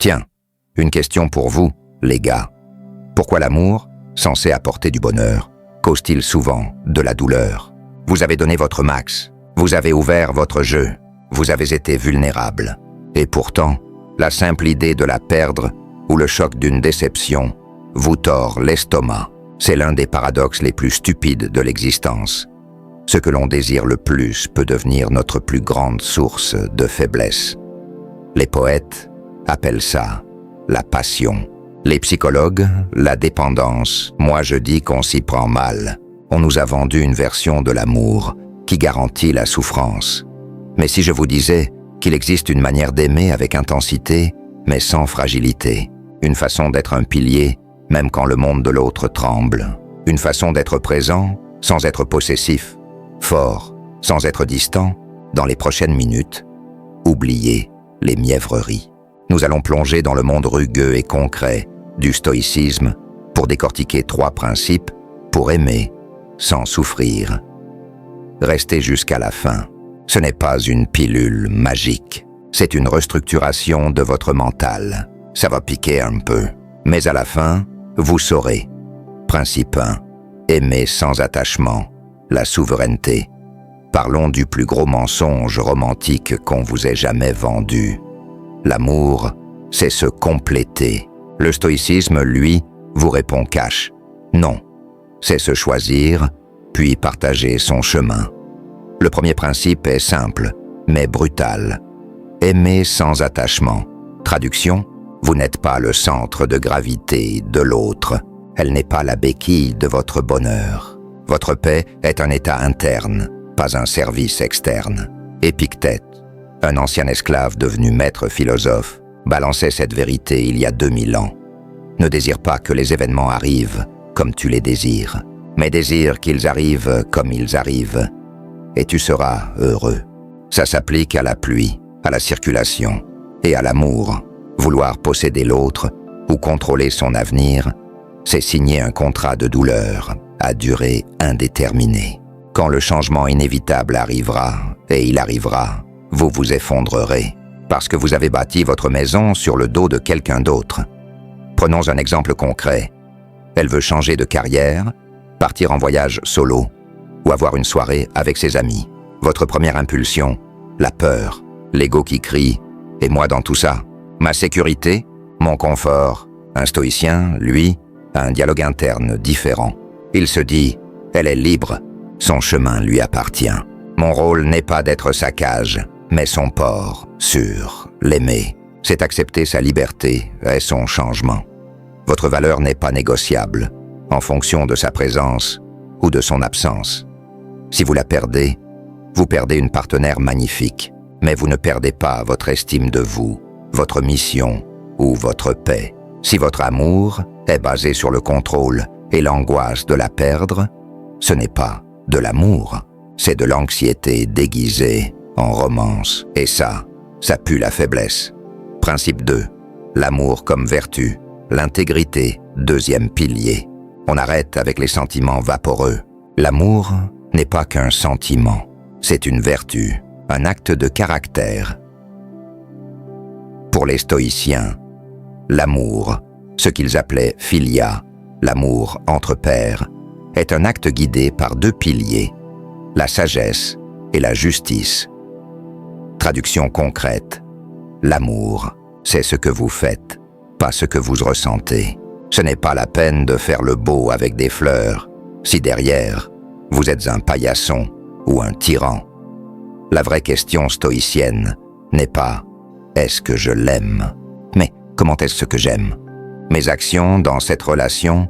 Tiens, une question pour vous, les gars. Pourquoi l'amour, censé apporter du bonheur, cause-t-il souvent de la douleur? Vous avez donné votre max, vous avez ouvert votre jeu, vous avez été vulnérable. Et pourtant, la simple idée de la perdre ou le choc d'une déception vous tord l'estomac. C'est l'un des paradoxes les plus stupides de l'existence. Ce que l'on désire le plus peut devenir notre plus grande source de faiblesse. Les poètes appellent ça la passion. Les psychologues, la dépendance. Moi je dis qu'on s'y prend mal. On nous a vendu une version de l'amour qui garantit la souffrance. Mais si je vous disais qu'il existe une manière d'aimer avec intensité, mais sans fragilité, une façon d'être un pilier, même quand le monde de l'autre tremble, une façon d'être présent sans être possessif, fort sans être distant, dans les prochaines minutes, oubliez les mièvreries. Nous allons plonger dans le monde rugueux et concret du stoïcisme pour décortiquer 3 principes pour aimer sans souffrir. Restez jusqu'à la fin. Ce n'est pas une pilule magique. C'est une restructuration de votre mental. Ça va piquer un peu. Mais à la fin, vous saurez. Principe 1. Aimer sans attachement. La souveraineté. Parlons du plus gros mensonge romantique qu'on vous ait jamais vendu. L'amour, c'est se compléter. Le stoïcisme, lui, vous répond cash. Non. C'est se choisir, puis partager son chemin. Le premier principe est simple, mais brutal. Aimer sans attachement. Traduction, vous n'êtes pas le centre de gravité de l'autre. Elle n'est pas la béquille de votre bonheur. Votre paix est un état interne, pas un service externe. Épictète, un ancien esclave devenu maître philosophe, balançait cette vérité il y a 2000 ans. Ne désire pas que les événements arrivent comme tu les désires, mais désire qu'ils arrivent comme ils arrivent, et tu seras heureux. Ça s'applique à la pluie, à la circulation et à l'amour. Vouloir posséder l'autre ou contrôler son avenir, c'est signer un contrat de douleur à durée indéterminée. Quand le changement inévitable arrivera, et il arrivera, vous vous effondrerez, parce que vous avez bâti votre maison sur le dos de quelqu'un d'autre. Prenons un exemple concret. Elle veut changer de carrière, partir en voyage solo, ou avoir une soirée avec ses amis. Votre première impulsion, la peur, l'ego qui crie « Et moi dans tout ça ? Ma sécurité ? Mon confort ?» Un stoïcien, lui, a un dialogue interne différent. Il se dit « Elle est libre, son chemin lui appartient. Mon rôle n'est pas d'être sa cage, mais son port, sûr, l'aimer. C'est accepter sa liberté et son changement. Votre valeur n'est pas négociable, en fonction de sa présence ou de son absence. Si vous la perdez, vous perdez une partenaire magnifique, mais vous ne perdez pas votre estime de vous, votre mission ou votre paix. Si votre amour est basé sur le contrôle et l'angoisse de la perdre, ce n'est pas de l'amour, c'est de l'anxiété déguisée en romance. Et ça pue la faiblesse. Principe 2. L'amour comme vertu. L'intégrité, deuxième pilier. On arrête avec les sentiments vaporeux. L'amour n'est pas qu'un sentiment, c'est une vertu, un acte de caractère. Pour les stoïciens, l'amour, ce qu'ils appelaient philia, l'amour entre pairs, est un acte guidé par 2 piliers, la sagesse et la justice. Traduction concrète, l'amour, c'est ce que vous faites, pas ce que vous ressentez. Ce n'est pas la peine de faire le beau avec des fleurs, si derrière, vous êtes un paillasson ou un tyran. La vraie question stoïcienne n'est pas « est-ce que je l'aime ?» mais « comment est-ce que j'aime ?» Mes actions dans cette relation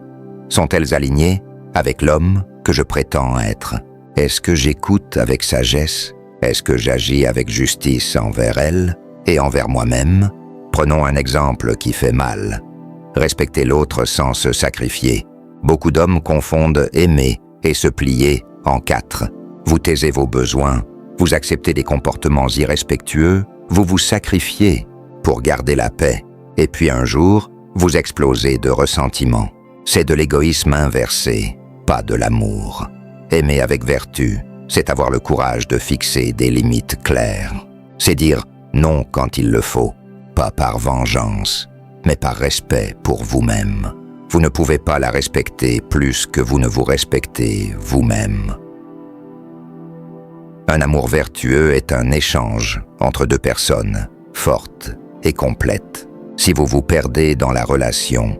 sont-elles alignées avec l'homme que je prétends être? Est-ce que j'écoute avec sagesse? Est-ce que j'agis avec justice envers elle et envers moi-même? Prenons un exemple qui fait mal. Respecter l'autre sans se sacrifier. Beaucoup d'hommes confondent aimer et se plier en 4. Vous taisez vos besoins, vous acceptez des comportements irrespectueux, vous vous sacrifiez pour garder la paix. Et puis un jour, vous explosez de ressentiment. C'est de l'égoïsme inversé, pas de l'amour. Aimer avec vertu, c'est avoir le courage de fixer des limites claires. C'est dire non quand il le faut, pas par vengeance, mais par respect pour vous-même. Vous ne pouvez pas la respecter plus que vous ne vous respectez vous-même. Un amour vertueux est un échange entre deux personnes, fortes et complètes. Si vous vous perdez dans la relation,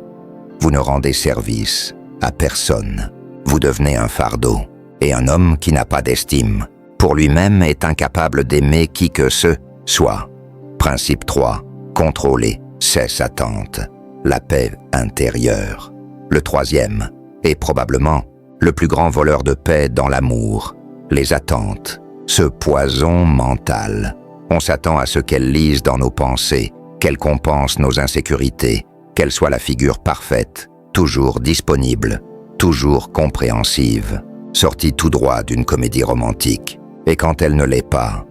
vous ne rendez service à personne. Vous devenez un fardeau, et un homme qui n'a pas d'estime pour lui-même est incapable d'aimer qui que ce soit. Principe 3. Contrôler ses attentes. La paix intérieure. Le troisième est probablement le plus grand voleur de paix dans l'amour. Les attentes. Ce poison mental. On s'attend à ce qu'elles lisent dans nos pensées, qu'elles compensent nos insécurités, qu'elle soit la figure parfaite, toujours disponible, toujours compréhensive, sortie tout droit d'une comédie romantique. Et quand elle ne l'est pas,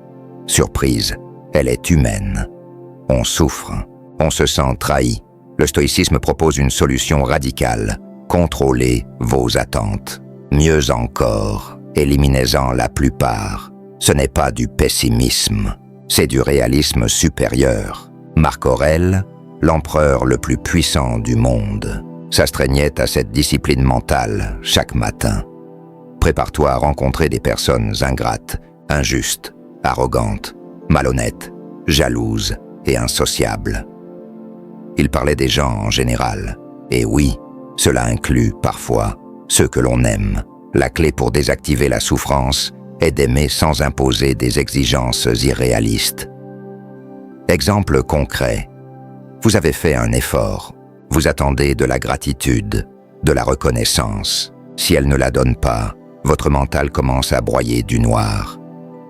surprise, elle est humaine. On souffre, on se sent trahi. Le stoïcisme propose une solution radicale. Contrôlez vos attentes. Mieux encore, éliminez-en la plupart. Ce n'est pas du pessimisme, c'est du réalisme supérieur. Marc Aurèle, l'empereur le plus puissant du monde, s'astreignait à cette discipline mentale chaque matin. Prépare-toi à rencontrer des personnes ingrates, injustes, arrogantes, malhonnêtes, jalouses et insociables. Il parlait des gens en général. Et oui, cela inclut parfois ceux que l'on aime. La clé pour désactiver la souffrance est d'aimer sans imposer des exigences irréalistes. Exemple concret. Vous avez fait un effort. Vous attendez de la gratitude, de la reconnaissance. Si elle ne la donne pas, votre mental commence à broyer du noir.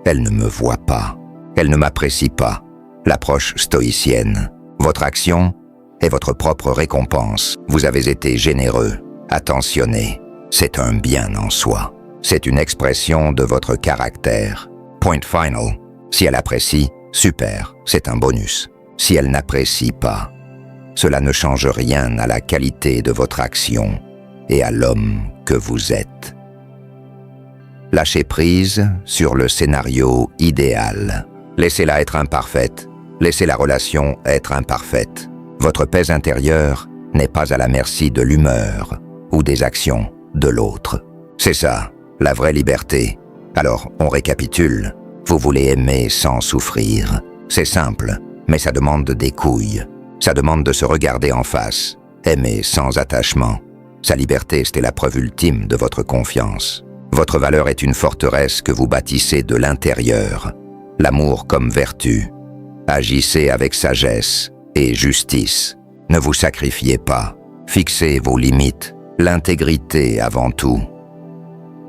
Elle ne me voit pas. Elle ne m'apprécie pas. L'approche stoïcienne. Votre action est votre propre récompense. Vous avez été généreux, attentionné. C'est un bien en soi. C'est une expression de votre caractère. Point final. Si elle apprécie, super, c'est un bonus. Si elle n'apprécie pas, cela ne change rien à la qualité de votre action et à l'homme que vous êtes. Lâchez prise sur le scénario idéal. Laissez-la être imparfaite. Laissez la relation être imparfaite. Votre paix intérieure n'est pas à la merci de l'humeur ou des actions de l'autre. C'est ça, la vraie liberté. Alors, on récapitule. Vous voulez aimer sans souffrir. C'est simple, mais ça demande des couilles. Ça demande de se regarder en face. Aimer sans attachement. Sa liberté, c'était la preuve ultime de votre confiance. Votre valeur est une forteresse que vous bâtissez de l'intérieur. L'amour comme vertu. Agissez avec sagesse et justice. Ne vous sacrifiez pas. Fixez vos limites. L'intégrité avant tout.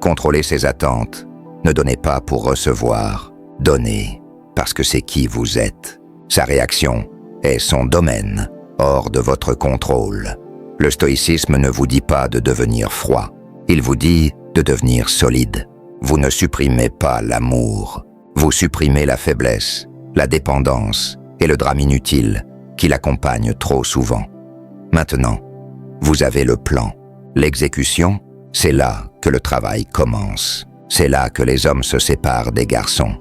Contrôlez ses attentes. Ne donnez pas pour recevoir. Donnez parce que c'est qui vous êtes. Sa réaction est son domaine, hors de votre contrôle. Le stoïcisme ne vous dit pas de devenir froid. Il vous dit de devenir solide. Vous ne supprimez pas l'amour. Vous supprimez la faiblesse, la dépendance et le drame inutile qui l'accompagne trop souvent. Maintenant, vous avez le plan. L'exécution, c'est là que le travail commence. C'est là que les hommes se séparent des garçons.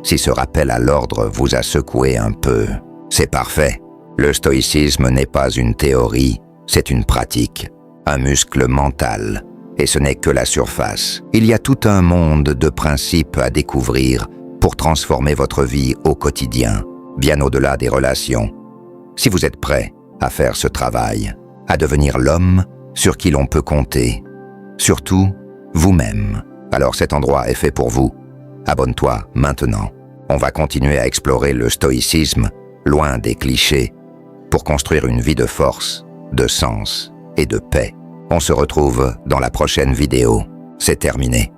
Si ce rappel à l'ordre vous a secoué un peu, c'est parfait. Le stoïcisme n'est pas une théorie, c'est une pratique, un muscle mental, et ce n'est que la surface. Il y a tout un monde de principes à découvrir pour transformer votre vie au quotidien, bien au-delà des relations. Si vous êtes prêt à faire ce travail, à devenir l'homme sur qui l'on peut compter, surtout vous-même, alors cet endroit est fait pour vous. Abonne-toi maintenant. On va continuer à explorer le stoïcisme, loin des clichés, pour construire une vie de force, de sens et de paix. On se retrouve dans la prochaine vidéo. C'est terminé.